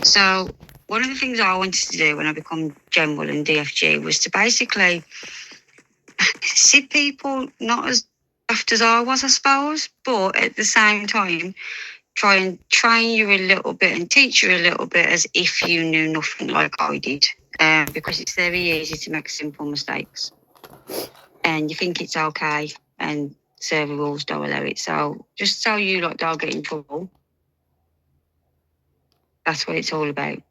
So one of the things I wanted to do when I become general in DFG was to basically see people not as daft as I was, I suppose, but at the same time, try and train you a little bit and teach you a little bit as if you knew nothing like I did. Because it's very easy to make simple mistakes. And you think it's okay, and server rules don't allow it. So just so you don't get in trouble. That's what it's all about.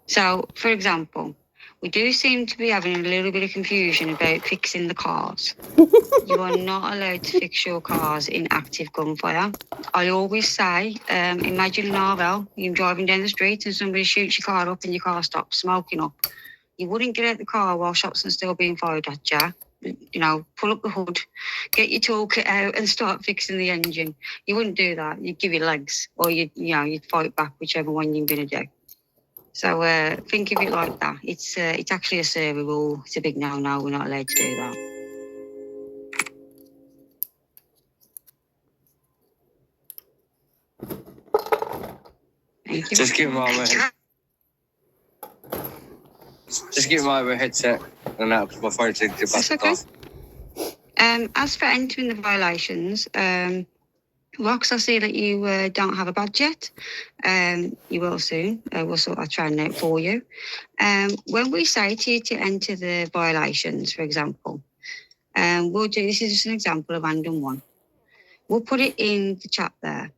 So, for example, we do seem to be having a little bit of confusion about fixing the cars. You are not allowed to fix your cars in active gunfire. I always say, imagine an RL, you're driving down the street and somebody shoots your car up and your car stops smoking up. You wouldn't get out the car while shots are still being fired at you. Pull up the hood, get your toolkit out and start fixing the engine. You wouldn't do that. You'd give your legs or you'd fight back, whichever one you're going to do. So think of it like that. It's actually a server rule. It's a big no-no. We're not allowed to do that. Thank you. Just give my headset and that because my phone's into That's okay. As for entering the violations, Rox, I see that you don't have a badge yet. You will soon. We'll sort that training out for you. When we say to you to enter the violations, for example, we'll do, this is just an example of random one. We'll put it in the chat there.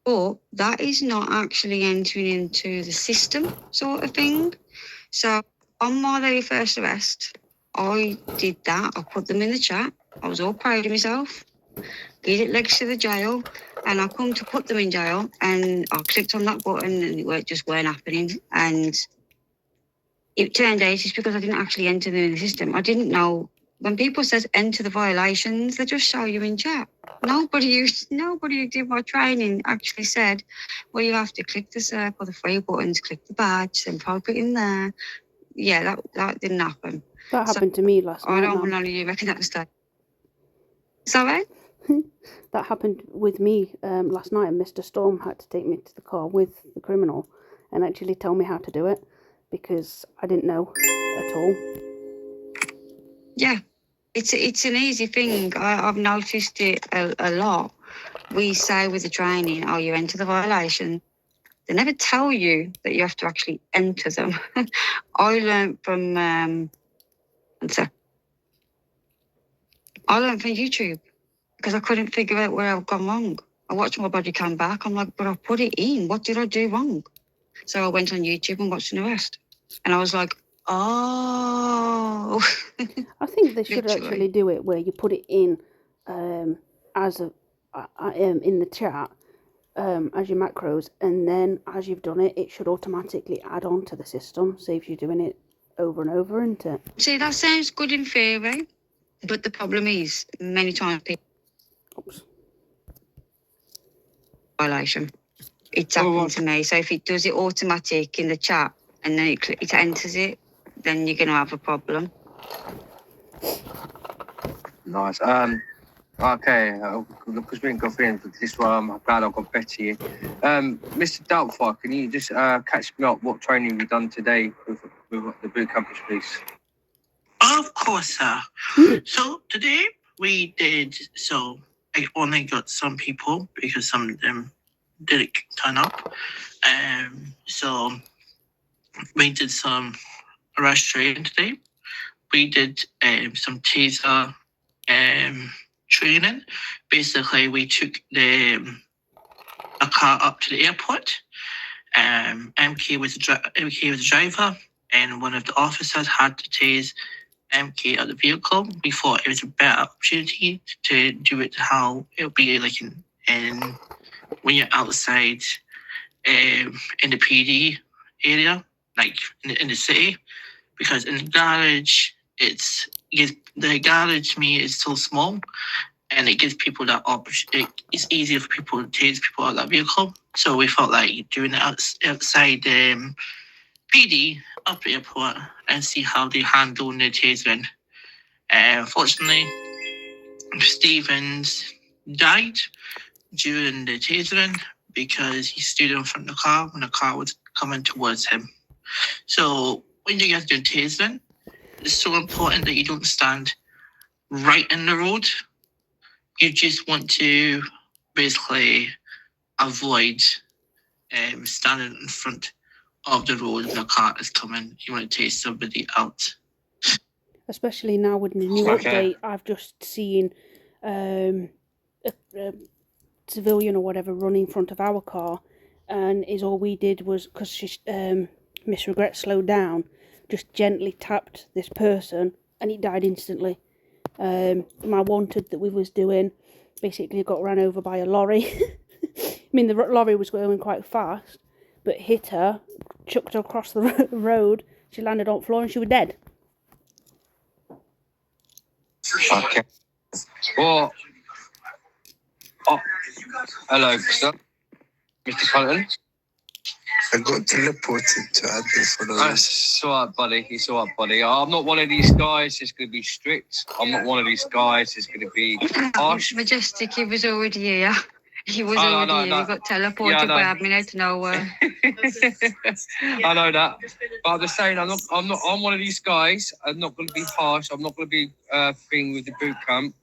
But that is not actually entering into the system sort of thing. So on my very first arrest, I did that. I put them in the chat. I was all proud of myself. Gave it legs to the jail, and I come to put them in jail, and I clicked on that button, and it just weren't happening. And it turned out it's because I didn't actually enter them in the system. I didn't know. When people says enter the violations, they just show you in chat. Nobody who did my training actually said, well, you have to click the circle, the three buttons, click the badge, then type it in there. Yeah, that didn't happen. That happened to me last night. I don't want none of you reckon that was that. Sorry? That happened with me last night, and Mr. Storm had to take me to the car with the criminal and actually tell me how to do it because I didn't know at all. Yeah, it's an easy thing. I've noticed it a lot. We say with the training, oh, you enter the violation. They never tell you that you have to actually enter them. I learned from YouTube because I couldn't figure out where I've gone wrong. I watched my body come back. I'm like, but I put it in. What did I do wrong? So I went on YouTube and watched an arrest. And I was like, oh. I think they should actually do it where you put it in as a in the chat as your macros, and then as you've done it, it should automatically add on to the system. Saves you doing it over and over, isn't it? See, that sounds good in theory, but the problem is many times people. Oops. Violation. It's happened to me. So if it does it automatic in the chat and then it enters it, then you're going to have a problem. Nice. Okay, because we didn't go through this one, I'm glad I got better here. Mr. Doubtfire, can you just catch me up what training we've done today with the boot campus, please? Of course, sir. So today we did, so I only got some people because some of them didn't turn up. So we did some arrest training today. We did some taser training. Basically, we took a car up to the airport. MK was the driver, and one of the officers had to tase MK out of the vehicle. We thought it was a better opportunity to do it how it would be like in when you're outside in the PD area, like in the city, because in the garage the garage to me is so small, and it gives people that opportunity. It's easier for people to tase people out of that vehicle. So we felt like doing it outside PD up the airport and see how they handle the tasering. Unfortunately, Stevens died during the tasering, because he stood in front of the car when the car was coming towards him. So when you get doing tasering, it's so important that you don't stand right in the road. You just want to basically avoid standing in front of the road when a car is coming. You want to tase somebody out. Especially now with the new update, I've just seen a civilian or whatever run in front of our car, and all we did was, because Miss Regret slowed down, just gently tapped this person and he died instantly. My wanted that we was doing basically got ran over by a lorry. I mean, the lorry was going quite fast, but hit her, chucked her across the road. She landed on the floor and she was dead. Okay. Well, hello, sir. Mr. Cullen. I got teleported to admin for those. It's alright, buddy. It's alright, buddy. I'm not one of these guys that's going to be strict. I'm not one of these guys that's going to be harsh. Majestic, he was already here. He was already here. He got teleported by admin out of nowhere. I know that, but I'm just saying, I'm one of these guys. I'm not going to be harsh. I'm not going to be thing with the boot camp.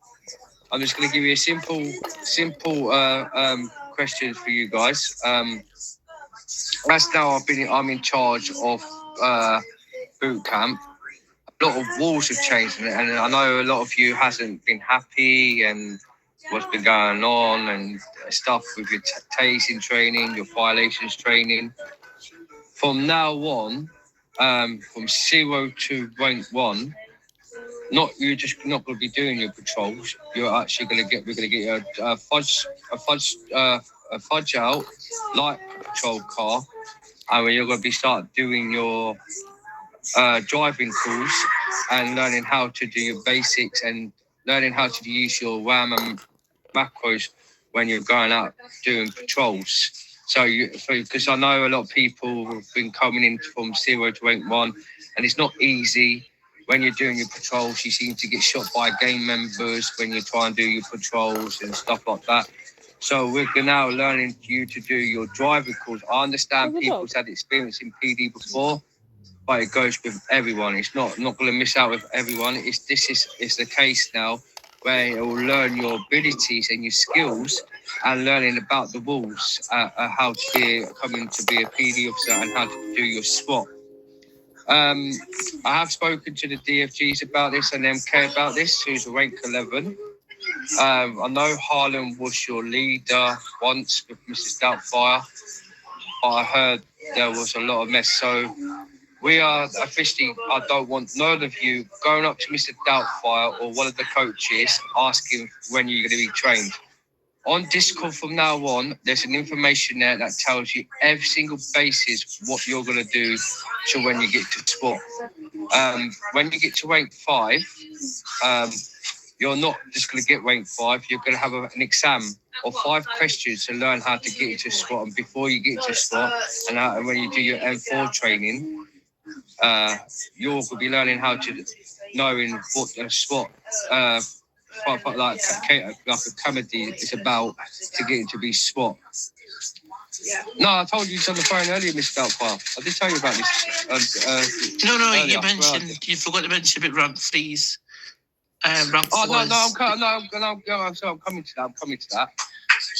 I'm just going to give you a simple questions for you guys. As now I'm in charge of boot camp. A lot of rules have changed, and I know a lot of you hasn't been happy and what's been going on and stuff with your tasing training, your violations training. From now on, from 0 to rank 1, you're just not going to be doing your patrols. You're actually we're going to get you a fudge out light patrol car, and you're going to start doing your driving course and learning how to do your basics and learning how to use your RAM and macros when you're going out doing patrols. So because I know a lot of people have been coming in from 0 to rank 1, and it's not easy. When you're doing your patrols, you seem to get shot by gang members when you try and do your patrols and stuff like that. So we're now learning you to do your driving course. I understand people's had experience in PD before, but it goes with everyone. It's not going to miss out with everyone. It's the case now where it will learn your abilities and your skills and learning about the rules, how to come to be a PD officer and how to do your SWAT. I have spoken to the DFGs about this and MK about this, who's rank 11. I know Harlan was your leader once with Mrs. Doubtfire, but I heard there was a lot of mess. So we are officially, I don't want none of you going up to Mr. Doubtfire or one of the coaches asking when you're going to be trained. On Discord from now on, there's an information there that tells you every single basis what you're going to do to when you get to SWAT. When you get to rank 5, you're not just going to get rank 5. You're going to have an exam of 5 questions to learn how to get into SWAT. And before you get to SWAT, and when you do your M4 training, you're going to be learning how to knowing what a SWAT like a comedy is about to get into be SWAT. No, I told you this on the phone earlier, Mr. Doubtfire. I did tell you about this. No, you mentioned, you forgot to mention about rank 3s. Rank 4s. I'm coming to that.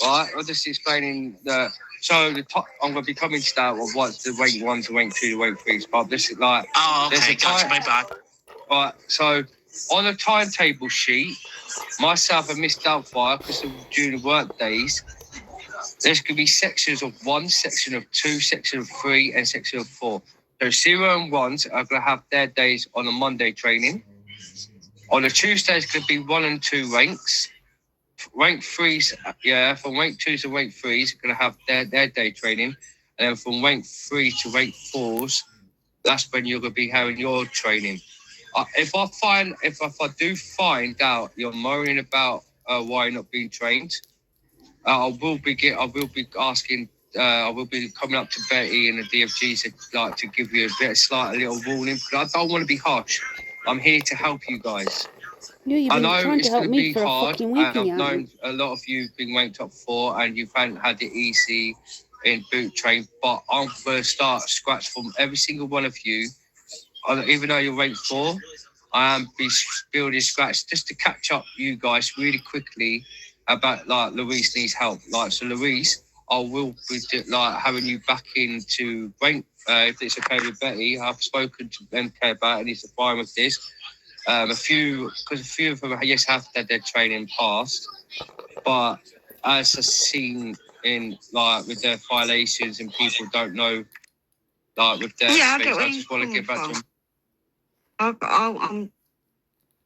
Right, I'm just explaining I'm going to be coming to that of what's the rank 1 to rank 2 to rank 3s. But this is like, okay, gotcha, my bad. Right, so on a timetable sheet, myself and Miss Doubtfire, because during the work days, there's going to be sections of 1, section of 2, section of 3, and section of 4. So 0 and 1s are going to have their days on a Monday training. On a Tuesday, it's going to be 1 and 2 ranks. Rank 3s, from rank 2s to rank 3s, are going to have their day training. And then from rank 3 to rank 4s, that's when you're going to be having your training. If I do find out you're moaning about why you're not being trained, I will be asking. I will be coming up to Betty and the DFGs to give you a slight little warning. Because I don't want to be harsh. I'm here to help you guys. Yeah, you've I been know trying it's to help going to me be for a hard, fucking and week, I've and you haven't. known a lot of you been ranked top 4, and you haven't had it easy in boot train. But I'm going to start scratch from every single one of you. Even though you're ranked 4, I am building scratch just to catch up you guys really quickly about like Louise needs help. Like so, Louise, I will be like having you back into rank. If it's okay with Betty, I've spoken to MK about it, and he's fine with this. A few of them, yes, have had their training passed, but as I've seen in like with their violations and people don't know, like with their things, I just want to get back to them.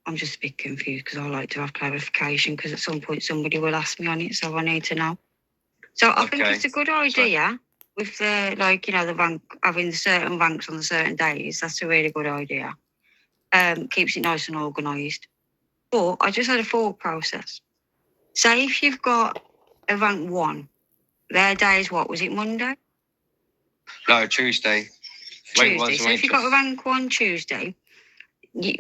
I'm just a bit confused because I like to have clarification because at some point somebody will ask me on it, so I need to know. So I think it's a good idea with the the rank having certain ranks on the certain days. That's a really good idea. Keeps it nice and organised. But I just had a thought process. Say if you've got a rank 1, their day is what? Was it Monday? No, Tuesday. Tuesday. So if you've got a rank 1 Tuesday,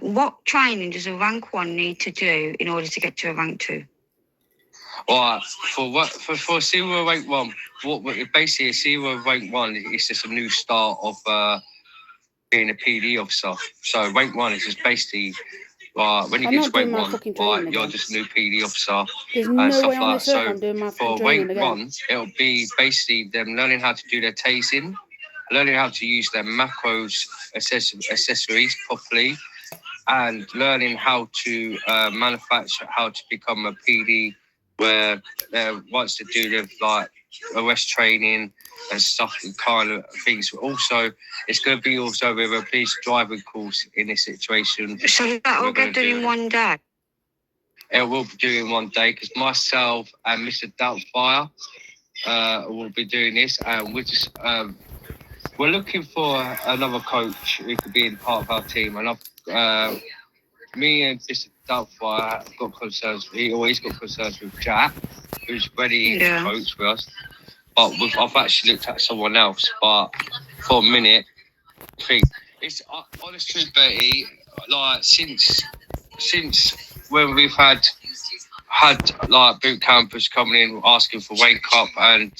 what training does a rank 1 need to do in order to get to a rank 2? Well, for zero rank 1, basically a zero rank 1 is just a new start of being a PD officer. So rank 1 is just basically when you get to rank 1, you're just a new PD officer. There's no stuff way on this earth I'm doing my for training rank again. 1, it'll be basically them learning how to do their tasing, learning how to use their macros accessories properly, and learning how to manufacture, how to become a PD, where wants to do the like arrest training and stuff and kind of things. Also, it's going to be also with a police driving course in this situation. So that will get done in one day? It will be doing in one day because myself and Mr. Doubtfire will be doing this, and we're looking for another coach who could be in part of our team. And me and Mr. Doubtfire have got concerns. He's got concerns with Jack, who's ready to coach for us. But I've actually looked at someone else. But for a minute, I think it's honestly, Betty. Like since when we've had like boot campers coming in asking for wake up, and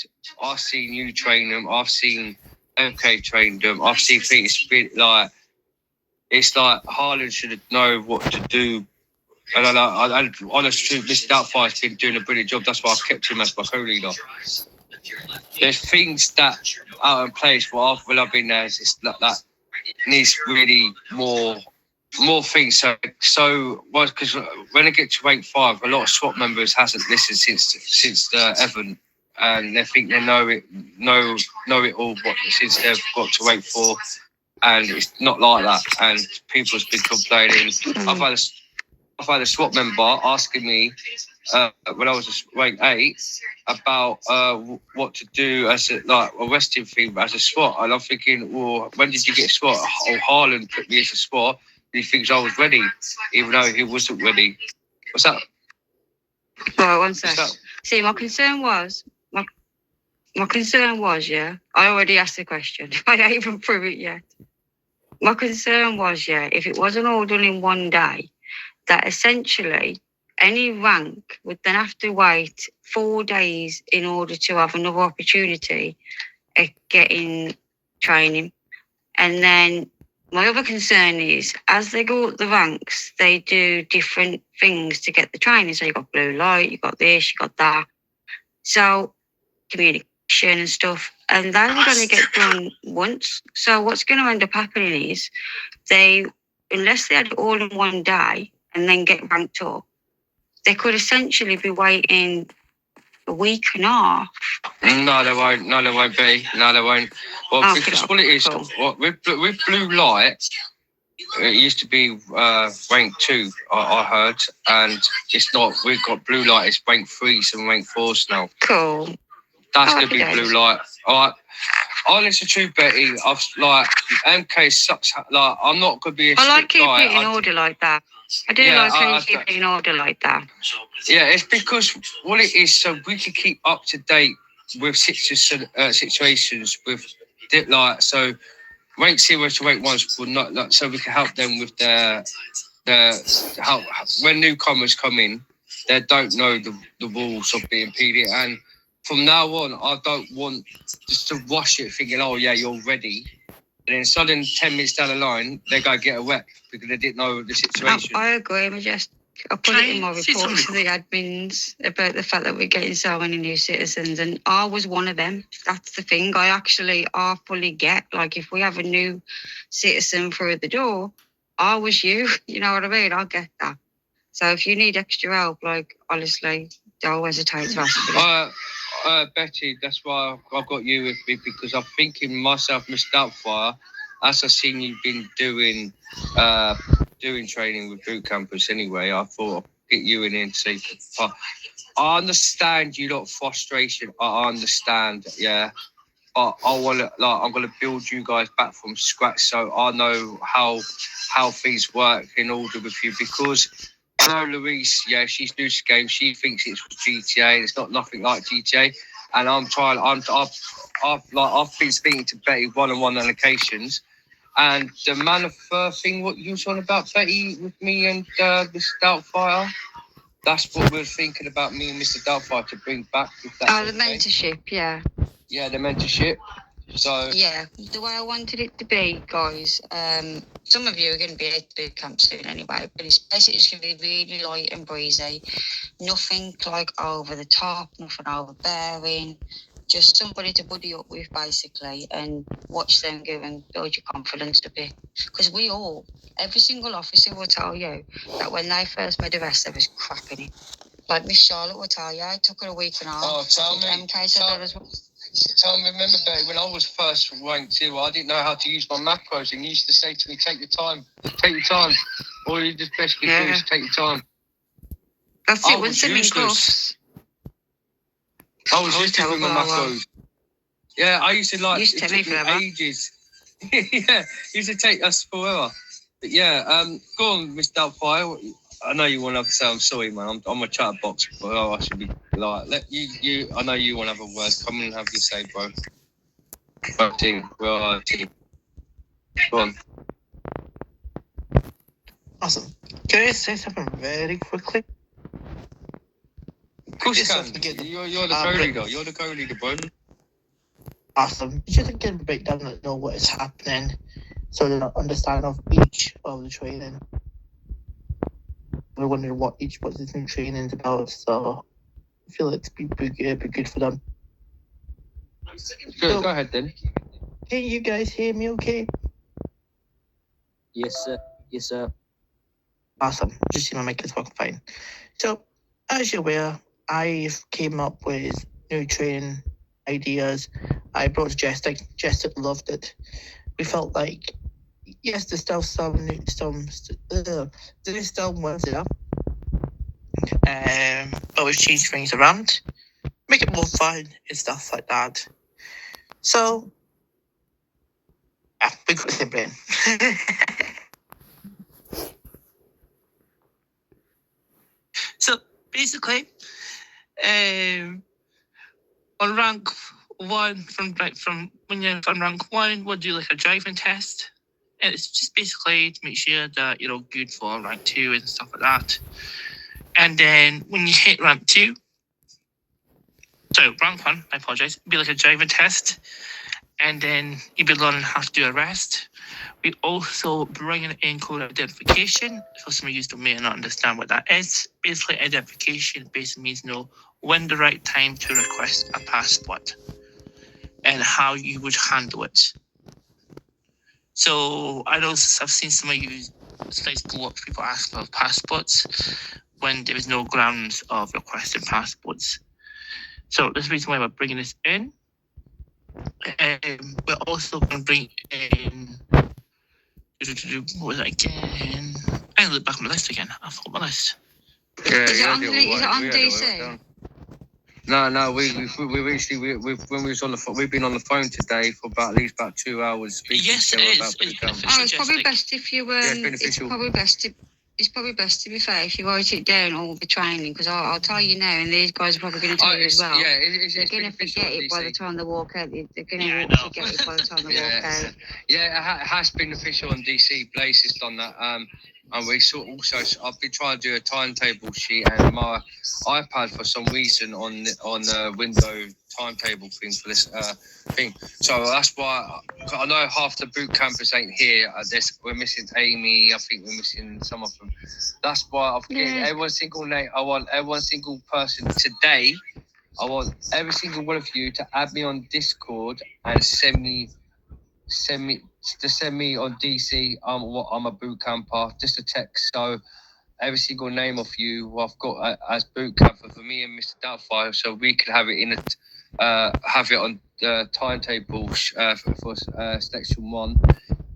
I've seen you train them. I've seen MK train them. I've seen things like. It's like Harlan should know what to do. And honestly, Mr. Doubtfire's been doing a brilliant job. That's why I've kept him as my co-leader. There's things that are in place while I've been there. It's that needs really more things. So because when I get to rank 5, a lot of SWAT members hasn't listened since the Evan, and they think they know it all. Since they've got to rank 4. And it's not like that. And people's been complaining. I've had a SWAT member asking me when I was rank 8 about what to do as a arresting thing as a SWAT. And I'm thinking, well, when did you get SWAT? Oh, Harlan put me as a SWAT. He thinks I was ready, even though he wasn't ready. What's that? Right, one sec. See, my concern was, yeah, I already asked the question. I don't even prove it yet. My concern was, yeah, if it wasn't all done in one day, that essentially any rank would then have to wait 4 days in order to have another opportunity at getting training. And then my other concern is, as they go up the ranks, they do different things to get the training. So you've got blue light, you've got this, you've got that. So communication and stuff, and they're going to get done once. So what's going to end up happening is unless they had it all in one day and then get ranked up, they could essentially be waiting a week and a half. No, they won't. No, they won't be. No, they won't. Well, because what it is, with blue light, it used to be rank 2, I heard, and it's not. We've got blue light. It's rank 3s and rank 4s now. Cool. That's going to be blue light. All right. Honestly, true, Betty. I've MK sucks. I'm not going to be a I like keeping guy. it in order like that. I do like keeping it in order like that. Yeah, it's because what it is, so we can keep up to date with situations with so rank 0 to rank 1s will not so we can help them with their when newcomers come in, they don't know the rules of being PD. And from now on, I don't want just to rush it thinking, oh, yeah, you're ready. And then suddenly 10 minutes down the line, they go get a rep because they didn't know the situation. I agree, Majestic. I put it in my report to the admins about the fact that we're getting so many new citizens, and I was one of them. That's the thing. I fully get, like, if we have a new citizen through the door, I was you. You know what I mean? I get that. So if you need extra help, like, honestly, don't hesitate to ask for it. Betty, that's why I've got you with me, because I'm thinking myself, Mr. Doubtfire, as I've seen you've been doing training with boot campers anyway, I thought I'd get you in and see. I understand you lot frustration. I understand, yeah. But I'm gonna build you guys back from scratch, so I know how things work in order with you, because I know Louise, yeah, she's new to the game. She thinks it's GTA, and it's nothing like GTA. And I've been speaking to Betty one-on-one on occasions. And the Man of thing, what you was on about, Betty, with me and Mr. Doubtfire, that's what we're thinking about, me and Mr. Doubtfire, to bring back. The mentorship, yeah. Yeah, the mentorship. So yeah, the way I wanted it to be, guys. Some of you are going to be at the boot camp soon anyway, but it's basically just going to be really light and breezy. Nothing like over the top, nothing overbearing. Just somebody to buddy up with, basically, and watch them go and build your confidence a bit. Because every single officer will tell you that when they first made the rest, they was cracking it. Like Miss Charlotte will tell you, it took her a week and a half. Oh, tell me. MK said that as well. Tell me, remember, Betty, when I was first ranked too, I didn't know how to use my macros, and you used to say to me, take your time. All you just best can do is take your time. That's it, once they're in cuffs. I was useless with my macros. Yeah, I used to like, used to it took me ages. Yeah, it used to take us forever. But yeah, go on, Mr. Doubtfire. I know you want to say, I'm sorry, man. I'm a chat box, but I should be like, let you. I know you want to have a word. Come and have your say, bro. We're a team. Go on. Awesome. Can I say something very quickly? Of course you can. You're the co-leader. You're the co-leader, bro. Awesome. Just to get a breakdown and know what is happening, so they understand of each of the training. We're wondering what this new training is about, so I feel it's be good for them. Good, so, go ahead then. Can you guys hear me okay? Yes, sir. Yes, sir. Awesome. Just see my mic is working fine. So, as you're aware, I came up with new training ideas. I brought Jessica. Jessica loved it. We felt like, yes, there's still ones there. But we've changed things around, make it more fun and stuff like that. So, we got the brain. So basically, on rank 1, from when you're on rank 1, we'll do like a driving test. And it's just basically to make sure that you're all good for rank 2 and stuff like that. And then when you hit rank 2, rank 1, I apologize, it'd be like a driving test. And then you'd be learning how to do a rest. We also bring in code identification. For some of you may not understand what that is. Basically, identification basically means when the right time to request a passport and how you would handle it. So I know I've seen some of you slides go up, people ask for passports when there is no grounds of requesting passports. So that's the reason why we're bringing this in. We're also going to bring in, what was that again? I look back on my list again. I forgot my list. Yeah, is it on DC? No. We recently when we was on the phone, we've been on the phone today for at least 2 hours speaking. Yes, it is. It's probably best if you It's probably best, to be fair, if you write it down, all the training, because I'll tell you now, and these guys are probably going to tell you as well. Yeah, they're going to forget it by the time they walk out. They're going to forget it by the time they walk out. Yeah, it has been official on DC. Blaze has done that. And we I've been trying to do a timetable sheet, and my iPad for some reason on the window timetable thing for this thing. So that's why I know half the boot campers ain't here. We're missing Amy. I think we're missing some of them. That's why I've given every single name. I want every single person today. I want every single one of you to add me on Discord and send me on DC. I'm a boot camper. Just a text. So every single name of you who I've got as boot camper for me and Mr. Doubtfire, so we could have it have it on the timetable for section 1,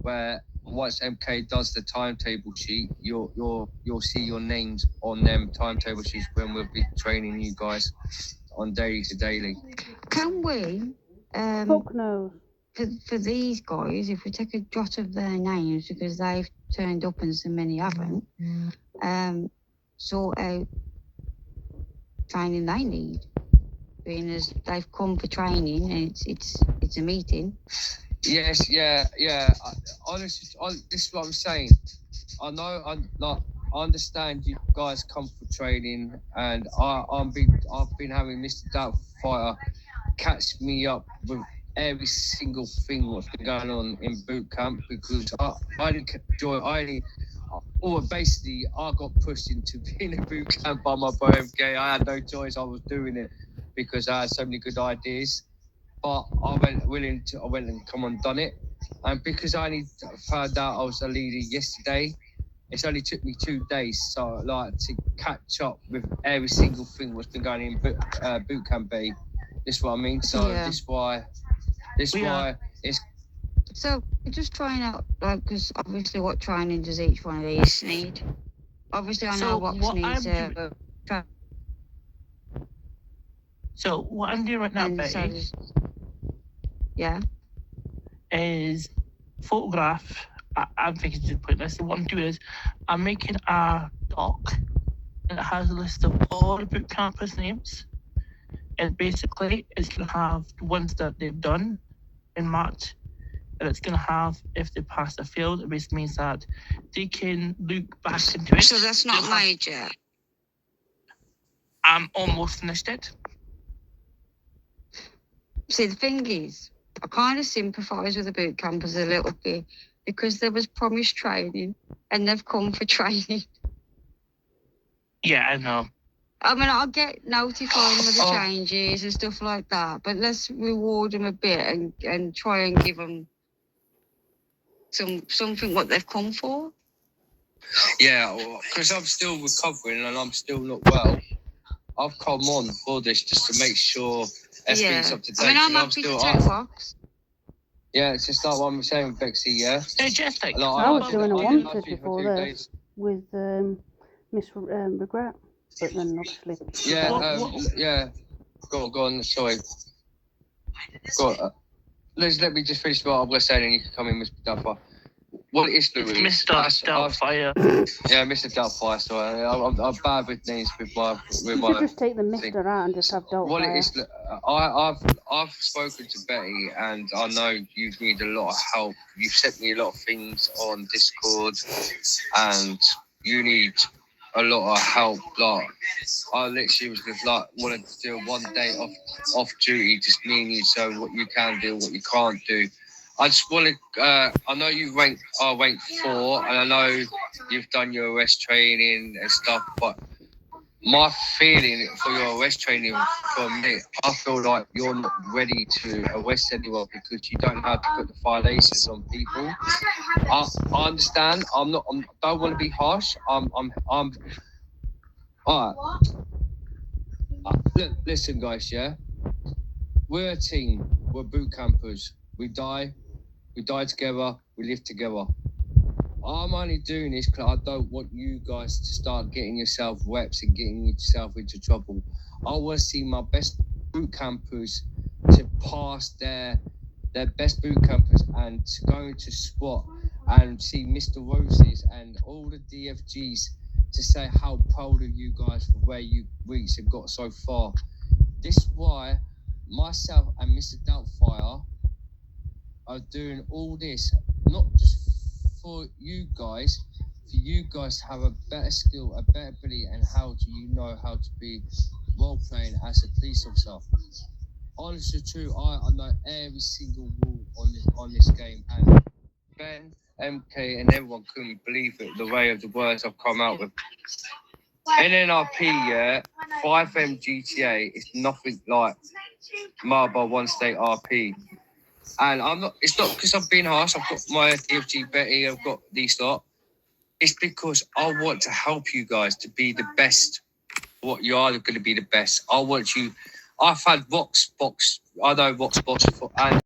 where once MK does the timetable sheet, you'll see your names on them timetable sheets when we'll be training you guys on daily to daily. Can we? Fuck no. For these guys, if we take a jot of their names because they've turned up and so many haven't, sort out training they need, being as they've come for training and it's a meeting. Yes, yeah. Honestly, this is what I'm saying. I understand you guys come for training, and I've been having Mr. Doubtfire catch me up with every single thing what's been going on in boot camp, because basically I got pushed into being a boot camp by my boy MK. I had no choice. I was doing it because I had so many good ideas, but I went and come and done it. And because I only found out I was a leader yesterday, it's only took me 2 days, so to catch up with every single thing what's been going on in boot camp B. This is what I mean. So this is why it's. So we're just trying out, because obviously, what training does each one of these need? Obviously, I know what needs. So what I'm doing right now, Betty, is photograph. I'm thinking to put this. What I'm doing is I'm making a doc, and it has a list of all the boot campers' names. And basically, it's going to have the ones that they've done in March, and it's going to have if they pass or failed. It basically means that they can look back into it. So that's not major. I'm almost finished it. See, the thing is, I kind of sympathise with the boot campers a little bit because there was promised training and they've come for training. Yeah, I know. I mean, I'll get notified with the changes and stuff like that, but let's reward them a bit and try and give them something what they've come for. Yeah, because I'm still recovering and I'm still not well. I've come on for this just to make sure everything's up to date. I mean, I'm happy to take box. Yeah, it's just like what I'm saying, Bexy, yeah? It's just like, I was doing a wanted before this with Miss Regret. But then obviously. Yeah. Go on. Sorry. Go on. Let me just finish what I'm going to say, and then you can come in, Mr. Doubtfire. What is Louise? Mr. Doubtfire. Yeah, Mr. Doubtfire. Sorry, I'm bad with names with my. You could just take the Mr. out and just have Doubtfire. What it is, I've spoken to Betty, and I know you need a lot of help. You've sent me a lot of things on Discord, and you need a lot of help. Like, I literally was just wanted to do 1 day off duty, just me and you, so what you can do, what you can't do. I just want to. I know you rank 4, and I know you've done your arrest training and stuff, but my feeling for your arrest training from me, I feel like you're not ready to arrest anyone because you don't know how to put the violations on people. I understand. I don't want to be harsh. I'm all right. Listen, guys. Yeah, we're a team. We're boot campers. We die together. We live together. I'm only doing this because I don't want you guys to start getting yourself reps and getting yourself into trouble. I want to see my best boot campers to pass their best boot campers and to go into SWAT and see Mr. Roses and all the DFGs to say how proud of you guys for where you reached and got so far. This is why myself and Mr. Doubtfire are doing all this, not just for you guys, you guys to have a better skill, a better ability, and how do you know how to be role playing as a police officer? Honestly, true, I know every single rule on this game, and Ben, MK, and everyone couldn't believe it, the way of the words I've come out with. NNRP, yeah, 5M GTA is nothing like Marlborough One State RP. And it's not because I'm being harsh, I've got my DFG Betty, I've got these lot. It's because I want to help you guys to be the best. What you are going to be the best. I've had Vox Box, I know Vox Box, and